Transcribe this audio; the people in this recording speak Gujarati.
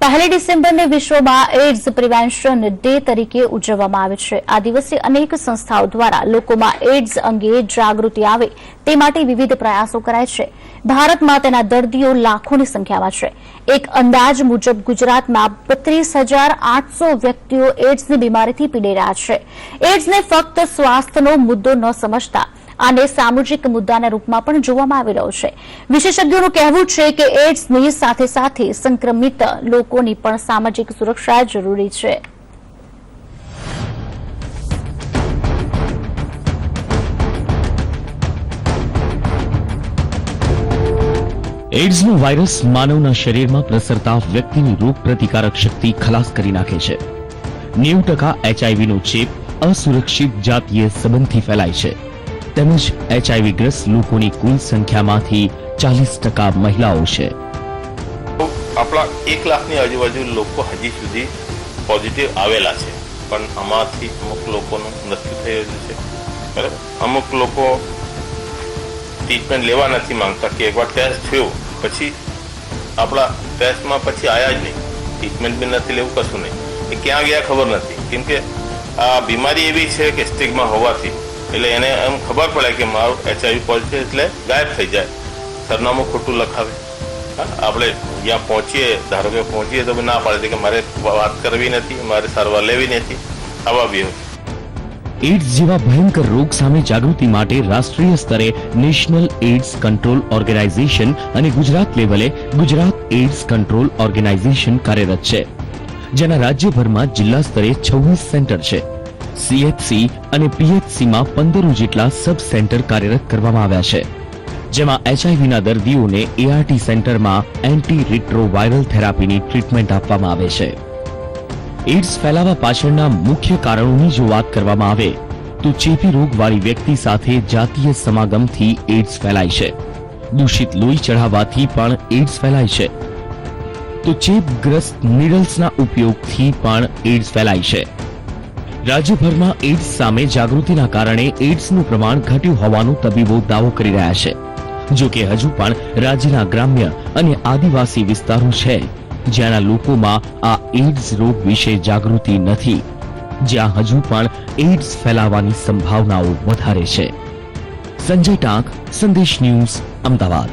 1 ડિસેમ્બરને વિશ્વમાં એઇડ્સ પ્રિવેન્શન ડે તરીકે ઉજવવામાં આવે છે। આ દિવસે અનેક સંસ્થાઓ દ્વારા લોકોમાં એઇડ્સ અંગે જાગૃતિ આવે તે માટે વિવિધ પ્રયાસો કરાય છે। ભારતમાં તેના દર્દીઓ લાખોની સંખ્યામાં છે। એક અંદાજ મુજબ ગુજરાતમાં 32,800 વ્યક્તિઓ એઇડ્સની બીમારીથી પીડાઈ રહ્યા છે। એઇડ્સને ફક્ત સ્વાસ્થ્યનો મુદ્દો ન સમજતા આને સામાજિક મુદ્દાના રૂપમાં પણ જોવામાં આવી રહ્યો છે। વિશેષજ્ઞોનું કહેવું છે કે એઇડ્સની સાથે સાથે સંક્રમિત લોકોની પણ સામાજિક સુરક્ષા જરૂરી છે। એઇડ્સનો વાયરસ માનવના શરીરમાં પ્રસરતા વ્યક્તિની રોગ પ્રતિકારક શક્તિ ખલાસ કરી નાખે છે। 90% એચઆઈવીનો ચેપ અસુરક્ષિત જાતીય સંબંધથી ફેલાય છે। તેમજ એચઆઈવી ગ્રસ્ત લોકોની કુલ સંખ્યામાંથી 40% મહિલાઓ છે। આપણા 1 લાખની આજુબાજુ લોકો હજી સુધી પોઝિટિવ આવેલા છે, પણ આમાંથી અમુક લોકોનું મૃત્યુ થયેલું છે। બરાબર, અમુક લોકો ટ્રીટમેન્ટ લેવા નથી માંગતા કે એકવાર ટેસ્ટ થયો પછી આપણા ટેસ્ટમાં પછી આવ્યા જ નહીં, ટ્રીટમેન્ટ બી નથી લેવું, કશું નહીં, એ ક્યાં ગયા ખબર નથી। કેમ કે આ બીમારી એવી છે કે સ્ટિગ્મા હોવાથી એટલે એને એમ ખબર પડે કે મારું એચઆઈવી પોઝિટિવ એટલે ગાયબ થઈ જાય, સરનામું ખોટું લખાવે। આપણે જ્યાં પહોંચીએ, ધારો કે પહોંચીએ તો ના પાડે કે મારે વાત કરવી નથી, મારે સારવાર લેવી નથી, આવા બી હોય। એઇડ્સ જેવા ભયંકર રોગ સામે જાગૃતિ માટે રાષ્ટ્રીય સ્તરે નેશનલ એઇડ્સ કંટ્રોલ ઓર્ગેનાઇઝેશન અને ગુજરાત લેવલે ગુજરાત એઇડ્સ કંટ્રોલ ઓર્ગેનાઇઝેશન કાર્યરત છે, જેના રાજ્યભરમાં જિલ્લા સ્તરે 26 સેન્ટર છે। સીએચસી અને પીએચસીમાં 15 જેટલા સબ સેન્ટર કાર્યરત કરવામાં આવ્યા છે, જેમાં એચઆઈવીના દર્દીઓને એઆરટી સેન્ટરમાં એન્ટી રિટ્રોવાયરલ થેરાપીની ટ્રીટમેન્ટ આપવામાં આવે છે। એઇડ્સ ફેલાવા પાછળના મુખ્ય કારણોની જો વાત કરવામાં આવે તો ચેપી રોગવાળી વ્યક્તિ સાથે જાતીય સમાગમથી એઇડ્સ ફેલાય છે, દૂષિત લોહી ચઢાવવાથી પણ એઇડ્સ ફેલાય છે, તો ચેપગ્રસ્ત નીડલ્સના ઉપયોગથી પણ એઇડ્સ ફેલાય છે। રાજ્યભરમાં એઇડ્સ સામે જાગૃતિના કારણે એઇડ્સનું પ્રમાણ ઘટ્યું હોવાનો તબીબો દાવો કરી રહ્યા છે। જો કે હજુ પણ રાજ્યના ગ્રામ્ય અને આદિવાસી વિસ્તારો છે જ્યાંના લોકોમાં આ એઇડ્સ રોગ વિશે જાગૃતિ નથી, જ્યાં હજુ પણ એઇડ્સ ફેલાવાની સંભાવનાઓ વધારે છે। સંજય ટાંક, સંદેશ ન્યૂઝ, અમદાવાદ।